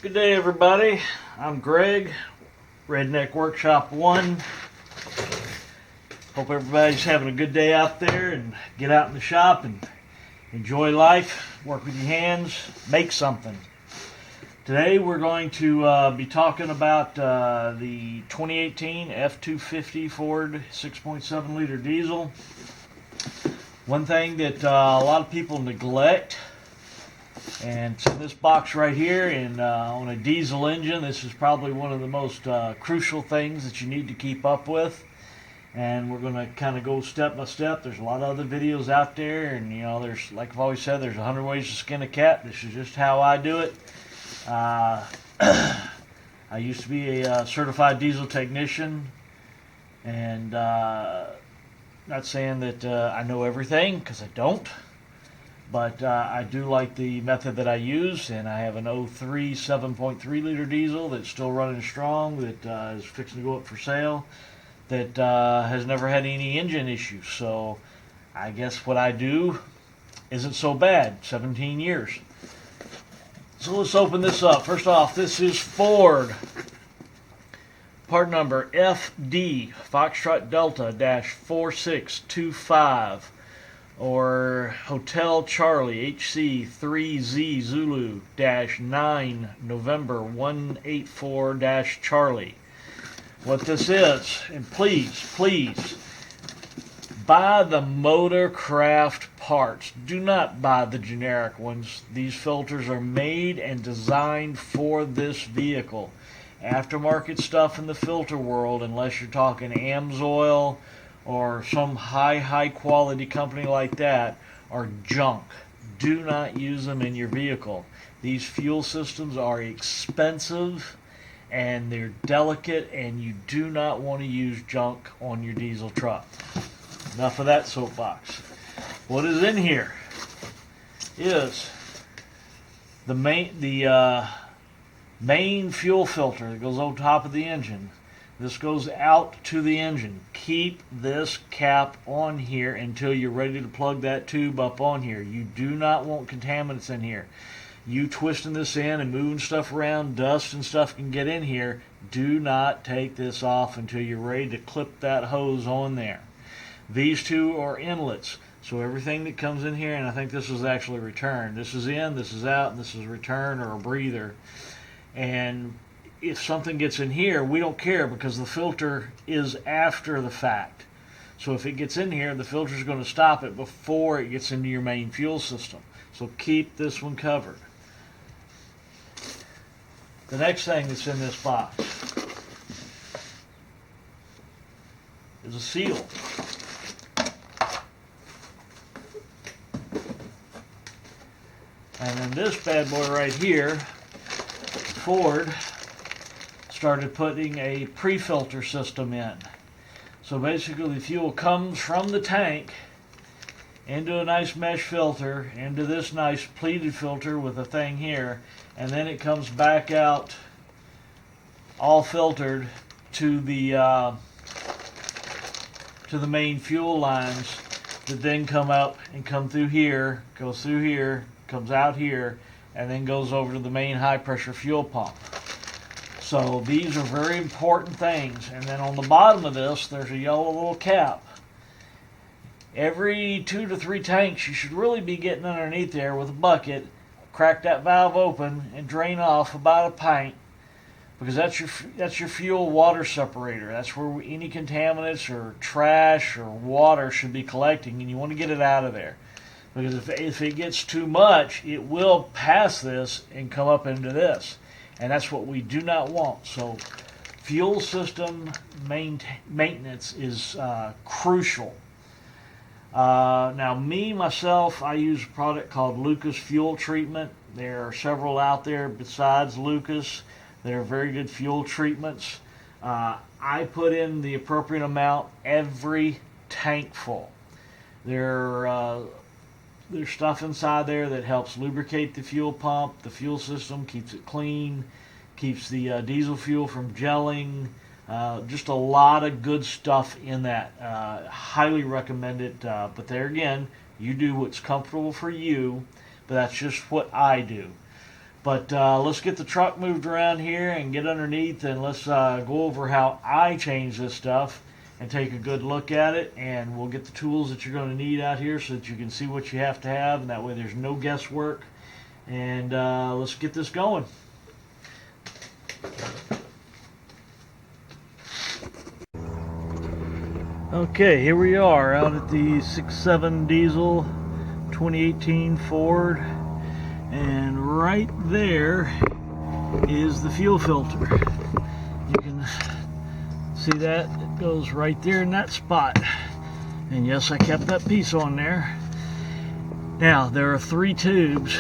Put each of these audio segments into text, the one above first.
Good day, everybody. I'm Greg, Redneck Workshop 1. Hope everybody's having a good day out there and get out in the shop and enjoy life, work with your hands, make something. Today we're going to be talking about the 2018 F250 Ford 6.7 liter diesel. One thing that a lot of people neglect, and it's in this box right here, and on a diesel engine, this is probably one of the most crucial things that you need to keep up with. And we're going to kind of go step by step. There's a lot of other videos out there, and there's, like I've always said, there's 100 ways to skin a cat. This is just how I do it. I used to be a certified diesel technician, and not saying that I know everything, because I don't. But I do like the method that I use, and I have an 03 7.3 liter diesel that's still running strong, that is fixing to go up for sale, that has never had any engine issues. So I guess what I do isn't so bad. 17 years. So let's open this up. First off, this is Ford. Part number FD, Foxtrot Delta -4625. Or Hotel Charlie HC3Z Zulu -9 November 184 Charlie. What this is, and please buy the Motorcraft parts. Do not buy the generic ones. These filters are made and designed for this vehicle. Aftermarket stuff in the filter world, unless you're talking Amsoil or some high quality company like that, are junk. Do not use them in your vehicle. These fuel systems are expensive and they're delicate, and you do not want to use junk on your diesel truck. Enough of that soapbox. What is in here is the main fuel filter that goes on top of the engine. This goes out to the engine. Keep this cap on here until you're ready to plug that tube up on here. You do not want contaminants in here. You twisting this in and moving stuff around, dust and stuff can get in here. Do not take this off until you're ready to clip that hose on there. These two are inlets. So everything that comes in here, and I think this is actually return. This is in, this is out, and this is return or a breather. And if something gets in here, we don't care, because the filter is after the fact. So if it gets in here, the filter is going to stop it before it gets into your main fuel system. So keep this one covered. The next thing that's in this box is a seal. And then this bad boy right here, Ford started putting a pre-filter system in. So basically the fuel comes from the tank into a nice mesh filter, into this nice pleated filter with a thing here, and then it comes back out all filtered to the main fuel lines, that then come up and come through here, goes through here, comes out here, and then goes over to the main high pressure fuel pump. So these are very important things. And then on the bottom of this, there's a yellow little cap. Every 2 to 3 tanks, you should really be getting underneath there with a bucket, crack that valve open, and drain off about a pint, because that's your fuel water separator. That's where any contaminants or trash or water should be collecting, and you want to get it out of there. Because if it gets too much, it will pass this and come up into this. And that's what we do not want. So fuel system maintenance is crucial. Now myself, I use a product called Lucas Fuel Treatment. There are several out there besides Lucas. They're very good fuel treatments. I put in the appropriate amount every tank full. There's stuff inside there that helps lubricate the fuel pump, the fuel system, keeps it clean, keeps the diesel fuel from gelling. Just a lot of good stuff in that. Highly recommend it. But there again, you do what's comfortable for you, but that's just what I do. But let's get the truck moved around here and get underneath, and let's go over how I change this stuff and take a good look at it, and we'll get the tools that you're going to need out here so that you can see what you have to have, and that way there's no guesswork. And let's get this going. Okay, here we are out at the 6.7 diesel 2018 Ford, and right there is the fuel filter. You can see that it goes right there in that spot, and yes, I kept that piece on there. Now there are 3 tubes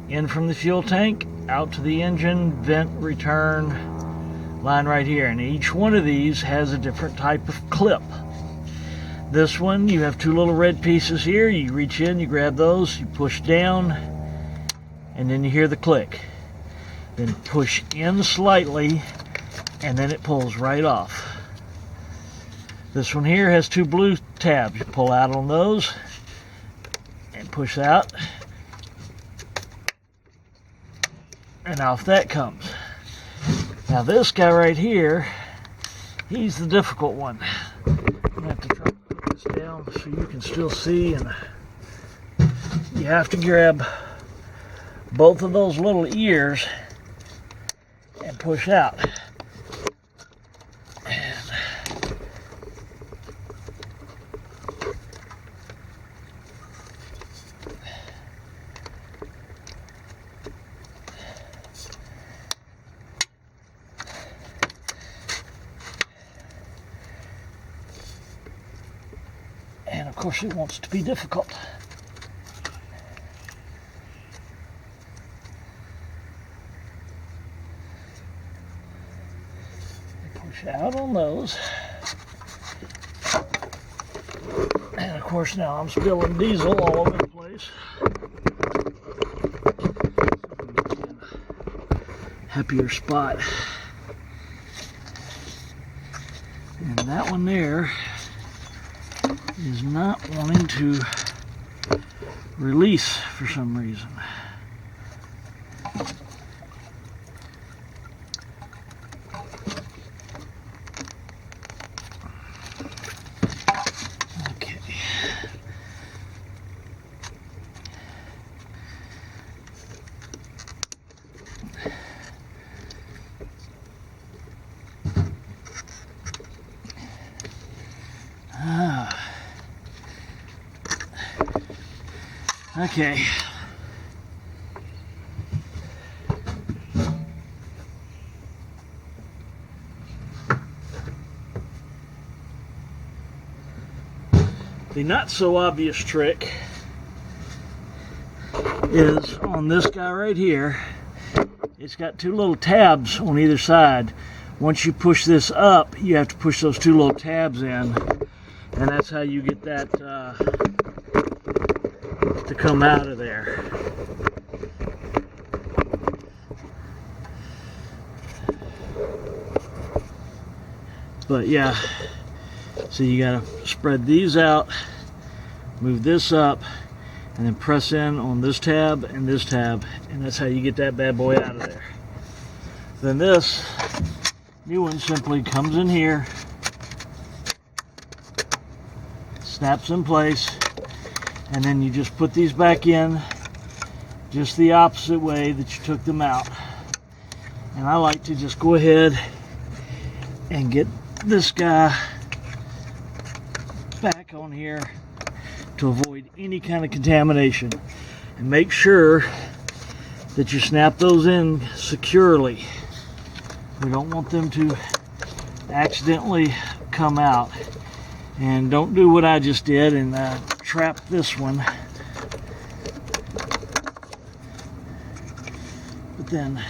in from the fuel tank out to the engine vent return line right here, and each one of these has a different type of clip. This one, you have 2 little red pieces here. You reach in, you grab those, you push down, and then you hear the click. Then push in slightly, and then it pulls right off. This one here has 2 blue tabs. You pull out on those and push out, and off that comes. Now this guy right here, he's the difficult one. I'm gonna have to try to put this down so you can still see, and you have to grab both of those little ears and push out. And of course it wants to be difficult. Push out on those. And of course now I'm spilling diesel all over the place. Happier spot. And that one there is not wanting to release for some reason. Okay. Okay. The not so obvious trick is on this guy right here. It's got 2 little tabs on either side. Once you push this up, you have to push those 2 little tabs in, and that's how you get that to come out of there. But yeah, so you gotta spread these out, move this up, and then press in on this tab, and that's how you get that bad boy out of there. Then this new one simply comes in here, snaps in place, and then you just put these back in just the opposite way that you took them out. And I like to just go ahead and get this guy back on here to avoid any kind of contamination, and make sure that you snap those in securely. We don't want them to accidentally come out. And don't do what I just did and trap this one. But then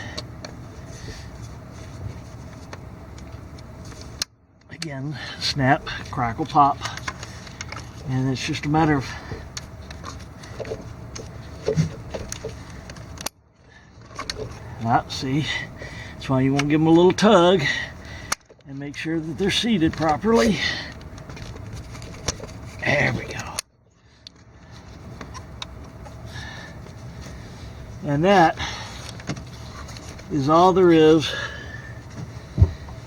again, snap, crackle, pop, and it's just a matter of see, that's why you want to give them a little tug and make sure that they're seated properly. There we go. And that is all there is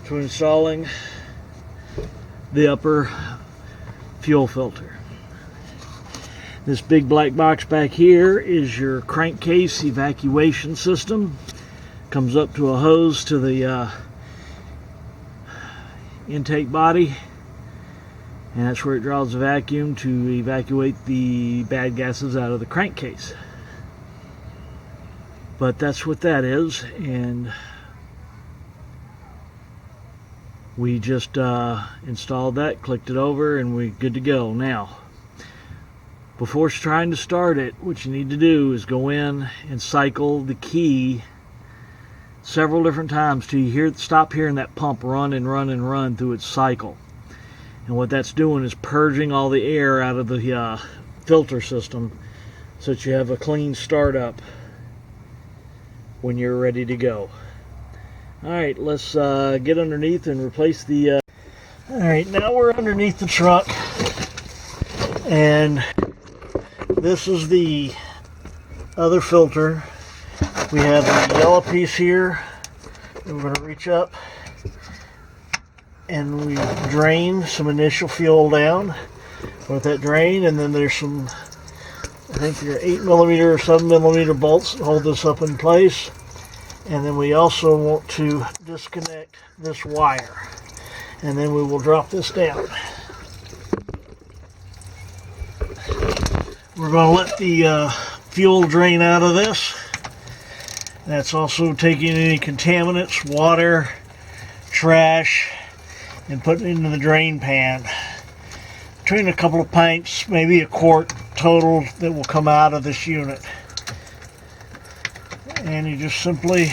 to installing the upper fuel filter. This big black box back here is your crankcase evacuation system. Comes up to a hose to the intake body, and that's where it draws the vacuum to evacuate the bad gases out of the crankcase. But that's what that is, and we just installed that, clicked it over, and we're good to go. Now, before trying to start it, what you need to do is go in and cycle the key several different times till you stop hearing that pump run and run and run through its cycle. And what that's doing is purging all the air out of the filter system so that you have a clean startup when you're ready to go. Alright, let's get underneath and replace the... Alright, now we're underneath the truck, and this is the other filter. We have a yellow piece here. We're going to reach up and we drain some initial fuel down with that drain, and then there's some, I think there are 8mm or 7mm bolts that hold this up in place. And then we also want to disconnect this wire, and then we will drop this down. We're going to let the fuel drain out of this. That's also taking any contaminants, water, trash, and putting it into the drain pan. Between a couple of pints, maybe a quart total, that will come out of this unit. And you just simply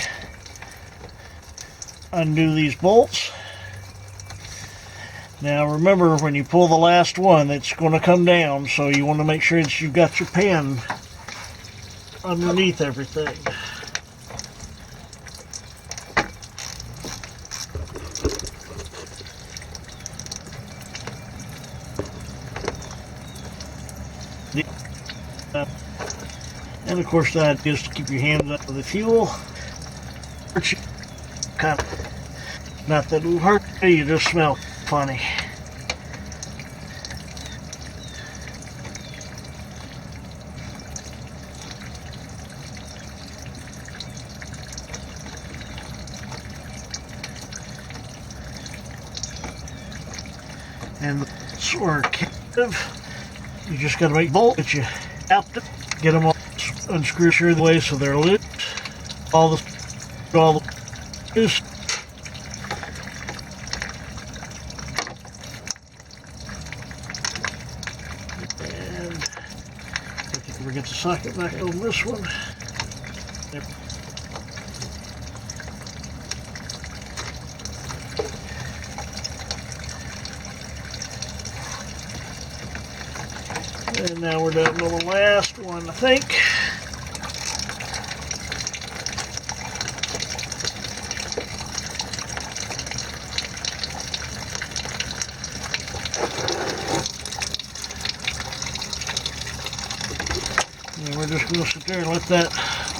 undo these bolts. Now remember, when you pull the last one, it's going to come down, so you want to make sure that you've got your pan underneath everything. And of course, that is to keep your hands up to the fuel. Kind of, not that it will hurt you, you just smell funny. And sort of captive, you just got to make bolts that you have to get them all unscrewed through the way so they're loose. All the loose. And I think we get the socket back on this one. There. And now we're down to the last one, I think. And we're just going to sit there and let that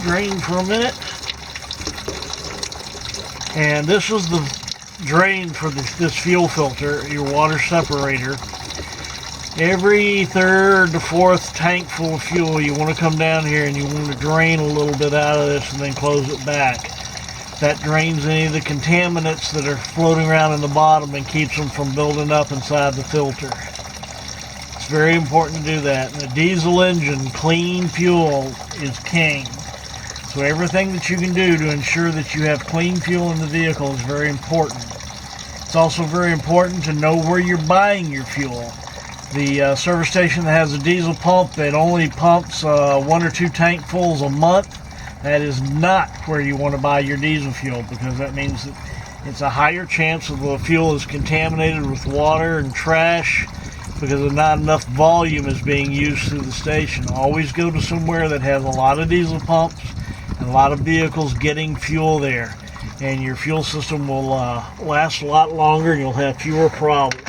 drain for a minute. And this is the drain for this fuel filter, your water separator. Every third to fourth tank full of fuel, you want to come down here and you want to drain a little bit out of this and then close it back. That drains any of the contaminants that are floating around in the bottom and keeps them from building up inside the filter. It's very important to do that. In a diesel engine, clean fuel is king. So everything that you can do to ensure that you have clean fuel in the vehicle is very important. It's also very important to know where you're buying your fuel. The service station that has a diesel pump that only pumps 1 or 2 tankfuls a month, that is not where you want to buy your diesel fuel, because that means that it's a higher chance that the fuel is contaminated with water and trash because not enough volume is being used through the station. Always go to somewhere that has a lot of diesel pumps and a lot of vehicles getting fuel there, and your fuel system will last a lot longer and you'll have fewer problems.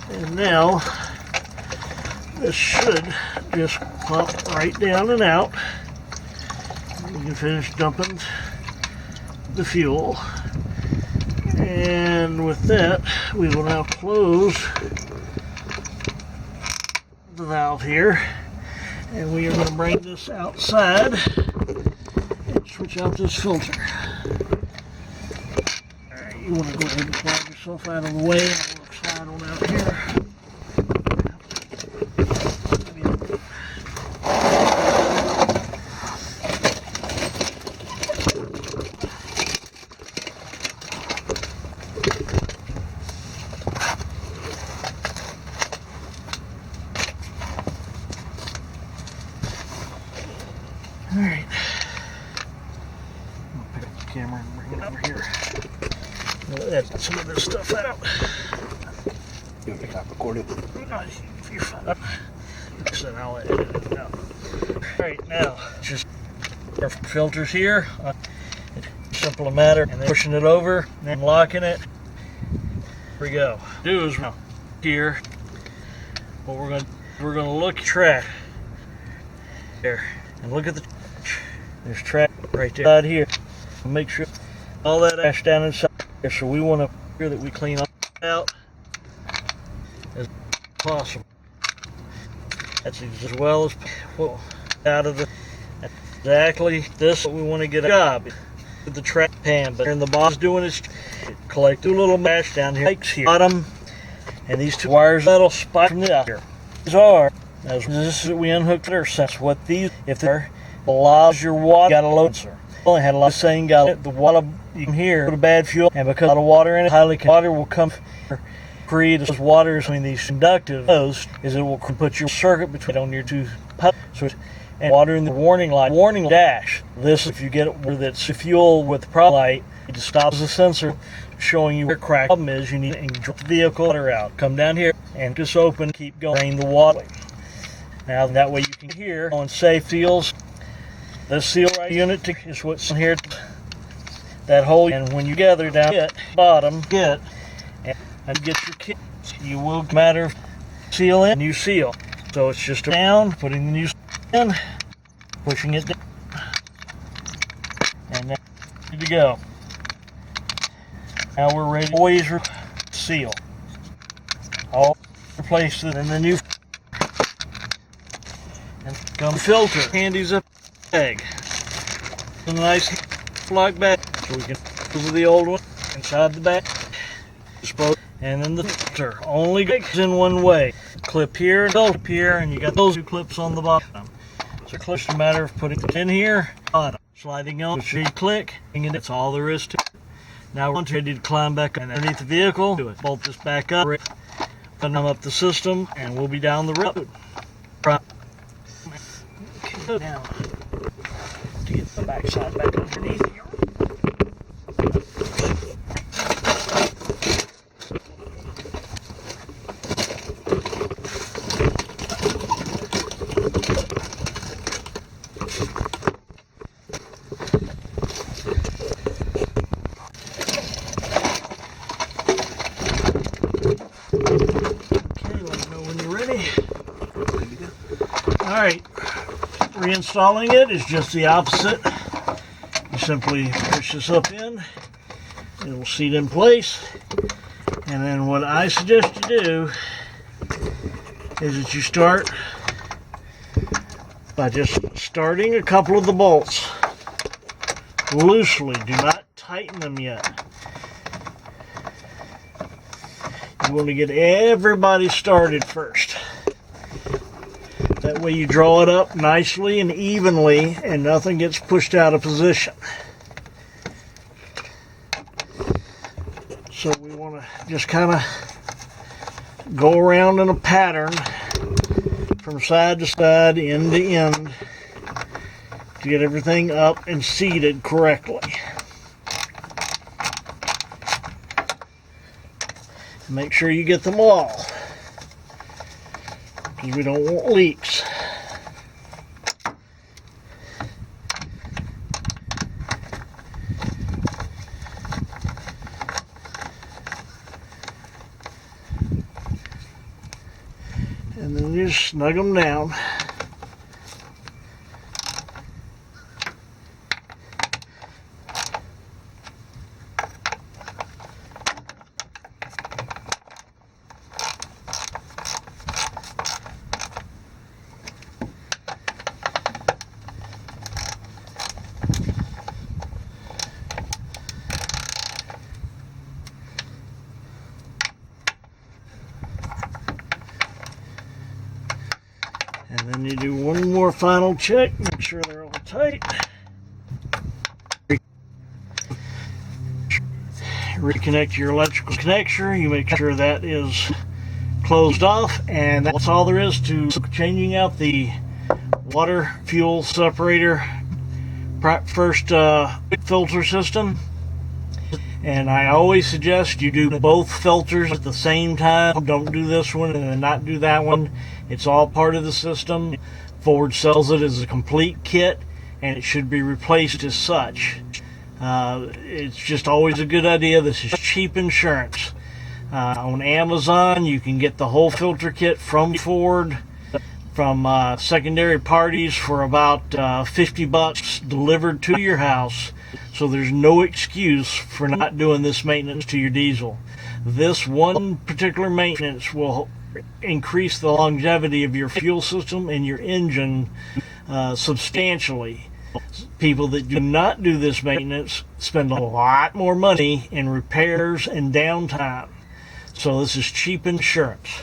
And now this should just pump right down and out. We can finish dumping the fuel. And with that, we will now close the valve here. And we are going to bring this outside and switch out this filter. Alright, you want to go ahead and slide yourself out of the way, and we'll slide on out here. Alright, I'll pick up the camera and bring it over here. Let some of this stuff out. You want to stop recording? You're fine. So now I'll edit it out. Alright, now, just our filters here. It's simple a matter, and then pushing it over, and then locking it. Here we go. Do is here. What we're gonna look at track there, and look at the. There's track right there. Out here. Make sure all that ash down inside there. So we want to make sure that we clean all out as possible. That's as well as possible out of the. Exactly this what we want to get a job with the track pan. But in the box doing is collect two little ash down here. Here. Bottom, and these two wires that'll spike from the out here. These are as this is we unhooked our sense. What these if they're allows your water got a load sensor. Only had a lot of saying got it. The water you can hear put a bad fuel and because a lot of water in it, highly water will come create as water between these conductive those is it will put your circuit between on your two pump switch and water in the warning light. Warning dash. This if you get it where that's fuel with the problem light, it just stops the sensor showing you where crack problem is. You need to drop the vehicle water out. Come down here and just open, keep going, drain the water. Now that way you can hear on safe seals. This seal right unit is what's in here. That hole, and when you gather down it, bottom, and get your kit, you will matter of seal in, new seal. So it's just down, putting the new in, pushing it down, and then ready to go. Now we're ready to always seal. All replace it in the new and come filter. Handy's up. Bag. A nice flock bag so we can move the old one inside the bag. And then the filter only goes in one way. Clip here and clip here, and you got those two clips on the bottom. So it's just a matter of putting it in here, bottom, sliding on, so you click, and that's all there is to it. Now we're ready to climb back underneath the vehicle. Do it. Bolt this back up, come up the system, and we'll be down the road. Okay, now. To get the backside back underneath here. Okay, let me know when you're ready. All right. Reinstalling it is just the opposite. You simply push this up in, it will seat in place, and then what I suggest you do is that you start by just starting a couple of the bolts loosely. Do not tighten them yet. You want to get everybody started first. That way you draw it up nicely and evenly and nothing gets pushed out of position. So we want to just kind of go around in a pattern from side to side, end to end to get everything up and seated correctly. Make sure you get them all, because we don't want leaks. And then and just snug them down. And then you do one more final check, make sure they're all tight. Reconnect your electrical connector, you make sure that is closed off, and that's all there is to changing out the water fuel separator first filter system. And I always suggest you do both filters at the same time. Don't do this one and then not do that one. It's all part of the system. Ford sells it as a complete kit, and it should be replaced as such. It's just always a good idea. This is cheap insurance. On Amazon, you can get the whole filter kit from Ford, from secondary parties for about 50 bucks delivered to your house. So there's no excuse for not doing this maintenance to your diesel. This one particular maintenance will increase the longevity of your fuel system and your engine substantially. People that do not do this maintenance spend a lot more money in repairs and downtime. So this is cheap insurance.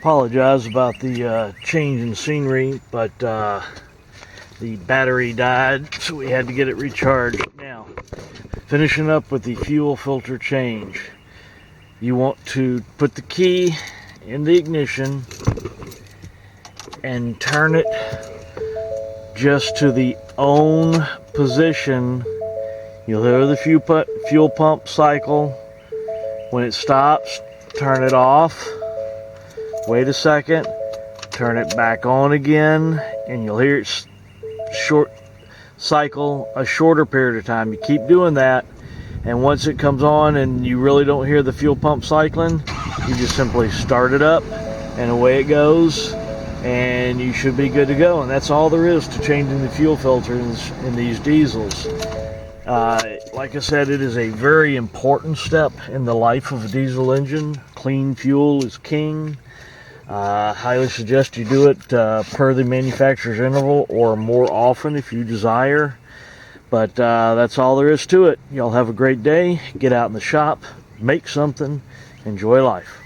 Apologize about the change in scenery, but the battery died, so we had to get it recharged. Now, finishing up with the fuel filter change. You want to put the key in the ignition and turn it just to the on position. You'll hear the fuel pump cycle. When it stops, turn it off. Wait a second, turn it back on again, and you'll hear it short cycle a shorter period of time. You keep doing that, and once it comes on and you really don't hear the fuel pump cycling, you just simply start it up and away it goes, and you should be good to go. And that's all there is to changing the fuel filters in these diesels. Like I said, it is a very important step in the life of a diesel engine. Clean fuel is king. Highly suggest you do it per the manufacturer's interval or more often if you desire. But that's all there is to it. Y'all have a great day. Get out in the shop, make something, enjoy life.